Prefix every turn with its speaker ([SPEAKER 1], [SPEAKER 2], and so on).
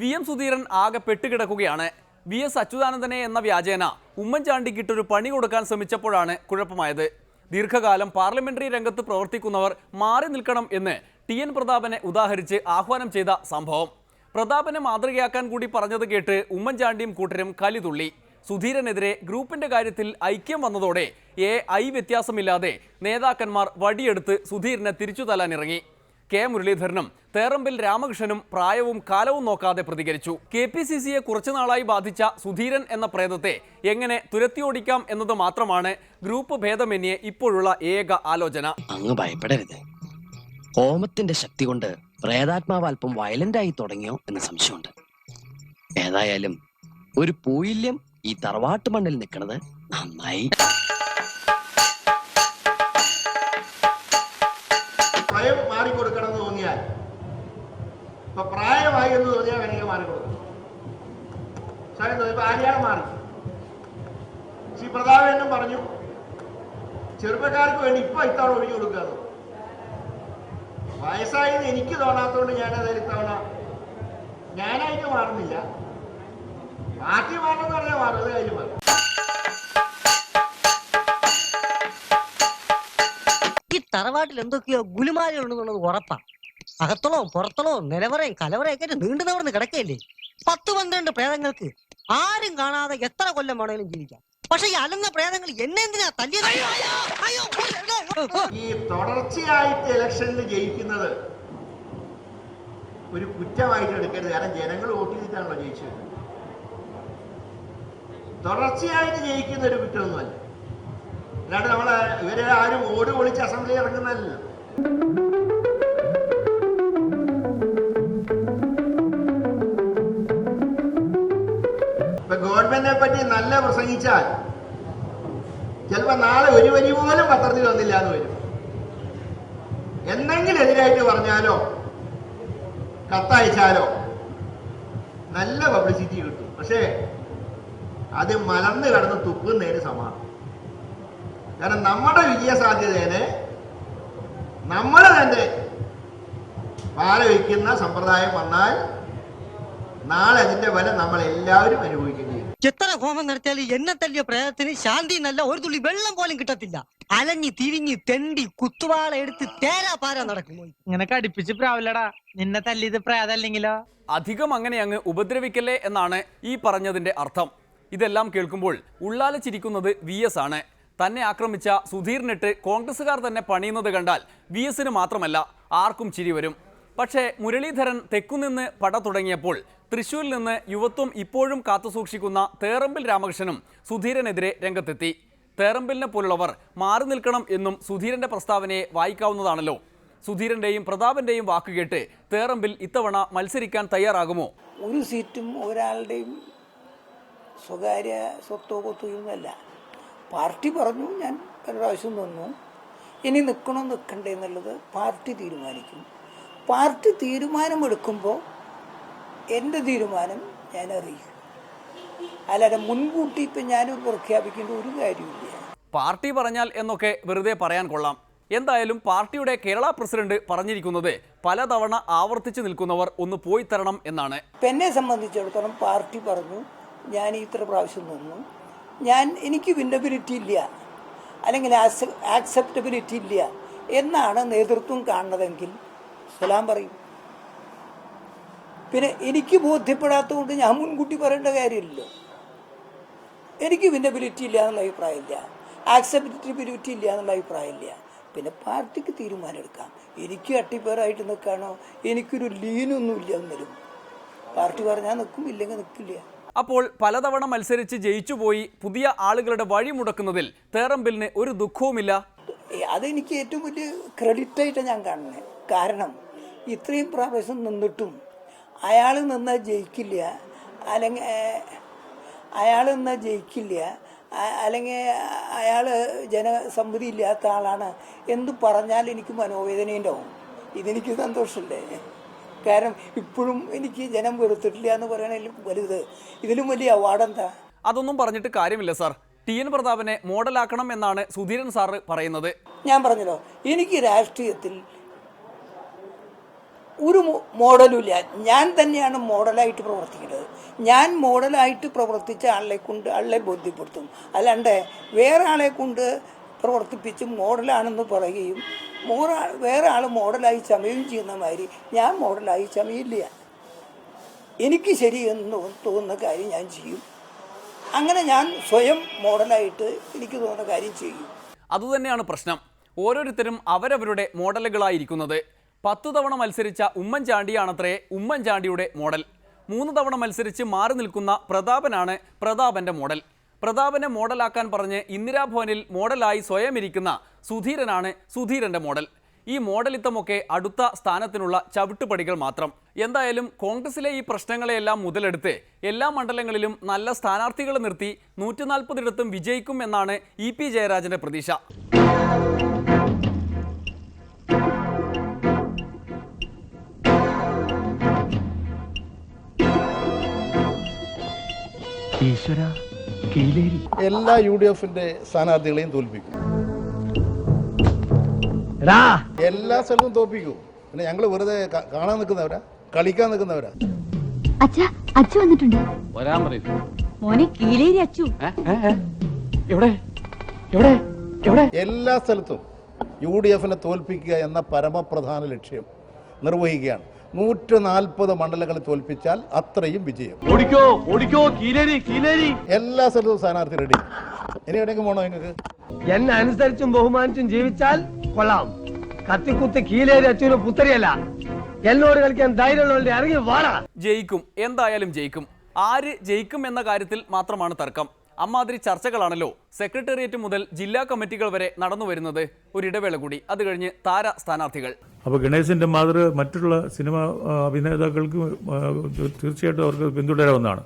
[SPEAKER 1] VM Sudheeran ആകെ പെട്ടുകിടക്കുകയാണ്. VS അച്യുതാനന്ദനെ എന്ന വ്യാജേന ഉമ്മൻചാണ്ടിക്കിട്ടൊരു പണി കൊടുക്കാൻ ശ്രമിച്ചപ്പോഴാണ് കുഴപ്പമായത്. ദീർഘകാലം പാർലമെന്ററി രംഗത്ത് പ്രവർത്തിക്കുന്നവർ മാറി നിൽക്കണം എന്ന് TN പ്രതാപനെ ഉദാഹരിച്ച് ആഹ്വാനം ചെയ്ത സംഭവം. പ്രതാപനെ മാതൃകയാക്കാൻ കൂടി പറഞ്ഞത് കേട്ട് ഉമ്മൻചാണ്ടിയും കൂട്ടരും കലിതുള്ളി. സുധീരനെതിരെ ഗ്രൂപ്പിന്റെ കാര്യത്തിൽ ഐക്യം വന്നതോടെ വ്യത്യാസമില്ലാതെ നേതാക്കന്മാർ വടിയെടുത്ത് സുധീരനെ തിരിച്ചു തല്ലാനിറങ്ങി. K. മുരളീധരനും തേറമ്പിൽ രാമകൃഷ്ണനും പ്രായവും കാലവും നോക്കാതെ പ്രതികരിച്ചു. KPCCയെ കുറച്ചുനാളായി ബാധിച്ച സുധീരൻ എന്ന പ്രേതത്തെ എങ്ങനെ തുരത്തിയോടിക്കാം എന്നത് മാത്രമാണ് ഗ്രൂപ്പ് ഭേദമന്യേ ഇപ്പോഴുള്ള ഏക ആലോചന.
[SPEAKER 2] അങ്ങ് ഭയപ്പെടരുത്. ഹോമത്തിന്റെ ശക്തി കൊണ്ട് പ്രേതാത്മാവ് അല്പം വയലന്റ് ആയി തുടങ്ങിയോ എന്ന് സംശയമുണ്ട്. ഏതായാലും ഒരു പൂയില്യം ഈ തറവാട്ട് മണ്ണിൽ നിൽക്കുന്നത് നന്നായി.
[SPEAKER 3] സ്വയം മാറിക്കൊടുക്കണമെന്ന് തോന്നിയാൽ ഇപ്പൊ പ്രായമായി എന്ന് തോന്നിയാൽ വേണമെങ്കിൽ മാറിക്കൊടുക്കും. സ്വയം തോന്നി ഇപ്പൊ ആര്യാൾ മാറി. ശ്രീ പ്രതാപനും പറഞ്ഞു ചെറുപ്പക്കാർക്ക് വേണ്ടി ഇപ്പൊ ഇത്തവണ ഒഴിഞ്ഞു കൊടുക്കാതെ. വയസ്സായെന്ന് എനിക്ക് തോന്നാത്തതുകൊണ്ട് ഞാനത് ഇത്തവണ ഞാനായിട്ട് മാറുന്നില്ല. പാർട്ടി മാറണമെന്ന് പറഞ്ഞാൽ മാറുന്നത് കാര്യം മാറും.
[SPEAKER 4] ഈ തറവാട്ടിൽ എന്തൊക്കെയോ ഗുലുമാലുണ്ടെന്നുള്ളത് ഉറപ്പാ. അകത്തളവും പുറത്തളവും നിലവറയും കലവറയൊക്കെ നീണ്ടു നിവർന്ന് കിടക്കയില്ലേ. 10-12 പ്രേതങ്ങൾക്ക് ആരും കാണാതെ എത്ര കൊല്ലം വേണമെങ്കിലും ജീവിക്കാം. പക്ഷെ ഈ അലങ്ങ പ്രേതങ്ങൾ എന്നെ എന്തിനാ തല്ലിയത്?
[SPEAKER 3] ഈ തുടർച്ചയായിട്ട് ഇലക്ഷനിൽ ജയിക്കുന്നത് ഒരു കുറ്റമായിട്ട് എടുക്കരുത്. കാരണം ജനങ്ങൾ വോട്ട് ചെയ്തിട്ടാണല്ലോ ജയിച്ചത്. തുടർച്ചയായിട്ട് ജയിക്കുന്ന ഒരു കുറ്റമൊന്നുമല്ല. അല്ലാണ്ട് ഇവരെ ആരും ഓട് പൊളിച്ച് അസംബ്ലി ഇറങ്ങുന്നതല്ലോ. ഇപ്പൊ ഗവൺമെന്റിനെ പറ്റി നല്ല പ്രസംഗിച്ചാൽ ചിലപ്പോ നാളെ ഒരു വരി പോലും പത്രത്തിൽ വന്നില്ല എന്ന് വരും. എന്തെങ്കിലും എതിരായിട്ട് പറഞ്ഞാലോ കത്തയച്ചാലോ നല്ല പബ്ലിസിറ്റി കിട്ടും. പക്ഷേ അത് മലർന്നു കടന്ന് തുപ്പുന്നതിന് സമാനം. കാരണം നമ്മുടെ വിജയസാധ്യതയെ നമ്മൾ തന്നെ പാലവയ്ക്കുന്ന സമ്പ്രദായം വന്നാൽ നാളെ അതിന്റെ ഫലം നമ്മൾ എല്ലാവരും അനുഭവിക്കേണ്ടി വരും.
[SPEAKER 4] എത്ര ഹോമം നടത്തിയാലും എന്നെ തല്ലിയ പ്രേതത്തിന് ശാന്തി നല്ല ഒരു തുള്ളി വെള്ളം പോലും കിട്ടത്തില്ല. അലഞ്ഞി തിരിഞ്ഞ് തെണ്ടി കുത്തുവാള എടുത്ത് തേരാ പാരാ നടക്കുന്നു.
[SPEAKER 5] ഇങ്ങനെ കടിപ്പിച്ച് പ്രാവില്ലടാ. നിന്നെ തല്ലിയത് പ്രേതല്ലെങ്കിലോ?
[SPEAKER 1] അധികം അങ്ങനെ അങ്ങ് ഉപദ്രവിക്കല്ലേ എന്നാണ് ഈ പറഞ്ഞതിന്റെ അർത്ഥം. ഇതെല്ലാം കേൾക്കുമ്പോൾ ഉള്ളാലച്ചിരിക്കുന്നത് VS ആണ്. തന്നെ ആക്രമിച്ച സുധീറിനിട്ട് കോൺഗ്രസുകാർ തന്നെ പണിയുന്നത് കണ്ടാൽ VSന് മാത്രമല്ല ആർക്കും ചിരി വരും. പക്ഷേ മുരളീധരൻ തെക്കുനിന്ന് പട തുടങ്ങിയപ്പോൾ തൃശ്ശൂരിൽ നിന്ന് യുവത്വം ഇപ്പോഴും കാത്തുസൂക്ഷിക്കുന്ന തേറമ്പിൽ രാമകൃഷ്ണനും സുധീരനെതിരെ രംഗത്തെത്തി. തേറമ്പിലിനെ പോലുള്ളവർ മാറി നിൽക്കണം എന്നും സുധീരന്റെ പ്രസ്താവനയെ വായിക്കാവുന്നതാണല്ലോ. സുധീരന്റെയും പ്രതാപന്റെയും വാക്കുകേട്ട് തേറമ്പിൽ ഇത്തവണ മത്സരിക്കാൻ തയ്യാറാകുമോ?
[SPEAKER 6] ഒരു സീറ്റും ഒരാളുടെയും സ്വകാര്യ സ്വത്തോ കൊത്തുകയൊന്നുമല്ല. പാർട്ടി പറഞ്ഞു ഞാൻ ഒരു പ്രാവശ്യം നിന്നു. ഇനി നിൽക്കണോ നിൽക്കണ്ടേ എന്നുള്ളത് പാർട്ടി തീരുമാനിക്കും. പാർട്ടി തീരുമാനമെടുക്കുമ്പോൾ എൻ്റെ തീരുമാനം ഞാൻ അറിയിക്കും. അല്ലാതെ മുൻകൂട്ടി ഇപ്പം ഞാനൊരു പ്രഖ്യാപിക്കേണ്ട ഒരു കാര്യമില്ല.
[SPEAKER 1] പാർട്ടി പറഞ്ഞാൽ എന്നൊക്കെ വെറുതെ പറയാൻ കൊള്ളാം. എന്തായാലും പാർട്ടിയുടെ കേരള പ്രസിഡന്റ് പറഞ്ഞിരിക്കുന്നത് പലതവണ ആവർത്തിച്ച് നിൽക്കുന്നവർ ഒന്ന് പോയി തരണം എന്നാണ്.
[SPEAKER 6] എന്നെ സംബന്ധിച്ചിടത്തോളം പാർട്ടി പറഞ്ഞു ഞാൻ ഇത്ര പ്രാവശ്യം നിന്നു, എനിക്ക് വിന്നബിലിറ്റി ഇല്ല അല്ലെങ്കിൽ ആക്സെപ്റ്റബിലിറ്റി ഇല്ല എന്നാണ് നേതൃത്വം കാണുന്നതെങ്കിൽ സലാം പറയും. പിന്നെ എനിക്ക് ബോധ്യപ്പെടാത്തതുകൊണ്ട് ഞാൻ മുൻകൂട്ടി പറയേണ്ട കാര്യമില്ലല്ലോ. എനിക്ക് വിന്നബിലിറ്റി ഇല്ല എന്നുള്ള അഭിപ്രായമില്ല, ആക്സെപ്റ്റബിലിറ്റി ഇല്ല എന്നുള്ള അഭിപ്രായമില്ല. പിന്നെ പാർട്ടിക്ക് തീരുമാനം എടുക്കാം. എനിക്ക് അട്ടിപ്പേറായിട്ട് നിൽക്കാനോ എനിക്കൊരു ലീനൊന്നുമില്ല എന്നരും. പാർട്ടി പറഞ്ഞാൽ നിൽക്കും, ഇല്ലെങ്കിൽ നിൽക്കില്ല.
[SPEAKER 1] അപ്പോൾ പലതവണ മത്സരിച്ച് ജയിച്ചുപോയി പുതിയ ആളുകളുടെ വഴി മുടക്കുന്നതിൽ തേറമ്പിലിന് ഒരു ദുഃഖവുമില്ല.
[SPEAKER 6] അതെനിക്ക് ഏറ്റവും വലിയ ക്രെഡിറ്റായിട്ടാണ് ഞാൻ കാണുന്നത്. കാരണം ഇത്രയും പ്രാവശ്യം നിന്നിട്ടും അയാൾ നിന്നാൽ ജയിക്കില്ല, അല്ലെങ്കിൽ അല്ലെങ്കിൽ അയാൾ ജനസമ്മതി ഇല്ലാത്ത ആളാണ് എന്ന് പറഞ്ഞാൽ എനിക്ക് മനോവേദനയുണ്ടാവും. ഇതെനിക്ക് സന്തോഷമല്ലേ. കാരണം ഇപ്പോഴും എനിക്ക് ജനം വെറുത്തിട്ടില്ല എന്ന് പറയണതിലും വലുത് ഇതിലും വലിയ അവാർഡ് എന്താ?
[SPEAKER 1] അതൊന്നും പറഞ്ഞിട്ട് കാര്യമില്ല സാർ. TN പ്രതാപനെ മോഡലാക്കണം എന്നാണ് സുധീരൻ സാറ് പറയുന്നത്.
[SPEAKER 6] ഞാൻ പറഞ്ഞല്ലോ, എനിക്ക് രാഷ്ട്രീയത്തിൽ ഒരു മോഡലും ഇല്ല. ഞാൻ തന്നെയാണ് മോഡലായിട്ട് പ്രവർത്തിക്കുന്നത്. ഞാൻ മോഡലായിട്ട് പ്രവർത്തിച്ച ആളെ ബോധ്യപ്പെടുത്തും. അല്ലാണ്ട് വേറെ ആളെ കൊണ്ട് പ്രവർത്തിപ്പിച്ച് മോഡലാണെന്ന് പറയുകയും വേറെ ആൾ മോഡലായി ചമയും ചെയ്യുന്ന മാതിരി ഞാൻ മോഡലായി ചമയില്ല. എനിക്ക് ശരിയെന്ന് തോന്നുന്ന കാര്യം ഞാൻ ചെയ്യും. അങ്ങനെ ഞാൻ സ്വയം മോഡലായിട്ട് എനിക്ക് തോന്നുന്ന കാര്യം ചെയ്യും.
[SPEAKER 1] അതുതന്നെയാണ് പ്രശ്നം. ഓരോരുത്തരും അവരവരുടെ മോഡലുകളായിരിക്കുന്നത്. 10 തവണ മത്സരിച്ച ഉമ്മൻചാണ്ടിയാണത്രേ ഉമ്മൻചാണ്ടിയുടെ മോഡൽ. 3 തവണ മത്സരിച്ച് മാറി നിൽക്കുന്ന പ്രതാപനാണ് പ്രതാപന്റെ മോഡൽ. പ്രതാപനെ മോഡലാക്കാൻ പറഞ്ഞ് ഇന്ദിരാഭവനിൽ മോഡലായി സ്വയം ഇരിക്കുന്ന സുധീരനാണ് സുധീരന്റെ മോഡൽ. ഈ മോഡലിത്തമൊക്കെ അടുത്ത സ്ഥാനത്തിനുള്ള ചവിട്ടുപടികൾ മാത്രം. എന്തായാലും കോൺഗ്രസിലെ ഈ പ്രശ്നങ്ങളെയെല്ലാം മുതലെടുത്ത് എല്ലാ മണ്ഡലങ്ങളിലും നല്ല സ്ഥാനാർത്ഥികളെ നിർത്തി 140 വിജയിക്കും എന്നാണ് EP ജയരാജന്റെ പ്രതീക്ഷ.
[SPEAKER 7] എല്ലാ UDF-ന്റെ സ്ഥാനാർത്ഥികളെയും തോൽപ്പിക്കും. എല്ലാ സ്ഥലത്തും തോൽപ്പിക്കും. പിന്നെ ഞങ്ങൾ വെറുതെ കാണാൻ നിൽക്കുന്നവരാ, കളിക്കാൻ നിൽക്കുന്നവരാ.
[SPEAKER 8] അച്ചു വന്നിട്ടുണ്ട്. മോനെ കീലേരി അച്ചു.
[SPEAKER 7] എല്ലാ സ്ഥലത്തും UDF-നെ തോൽപ്പിക്കുക എന്ന പരമപ്രധാന ലക്ഷ്യം നിർവഹിക്കുകയാണ്. 140 മണ്ഡലങ്ങളെ തോൽപ്പിച്ചാൽ അത്രയും വിജയം. എല്ലാ സ്ഥലത്തും സ്ഥാനാർത്ഥി റെഡി. ഇനി എവിടെയെങ്കിലും പോണോ നിങ്ങൾക്ക്?
[SPEAKER 9] എന്നെ അനുസരിച്ചും ബഹുമാനിച്ചും ജീവിച്ചാൽ കൊള്ളാം. കത്തിക്കുത്തി കീലേരി അച്ഛനും പുത്തരിയല്ല. എന്നോട് കളിക്കാൻ ധൈര്യമുള്ളവരുടെ ഇറങ്ങി വാടാ.
[SPEAKER 1] ജയിക്കും, എന്തായാലും ജയിക്കും. ആര് ജയിക്കും എന്ന കാര്യത്തിൽ മാത്രമാണ് തർക്കം. അമ്മാതിരി ചർച്ചകളാണല്ലോ സെക്രട്ടേറിയറ്റ് മുതൽ ജില്ലാ കമ്മിറ്റികൾ വരെ നടന്നു വരുന്നത്. ഒരിടവേള കൂടി, അത് കഴിഞ്ഞ് താര സ്ഥാനാർത്ഥികൾ.
[SPEAKER 10] അപ്പോൾ ഗണേശന്റെ മാതൃ മറ്റുള്ള സിനിമ അഭിനേതാക്കൾക്ക് തീർച്ചയായിട്ടും അവർക്ക് പിന്തുടരാവുന്നതാണ്.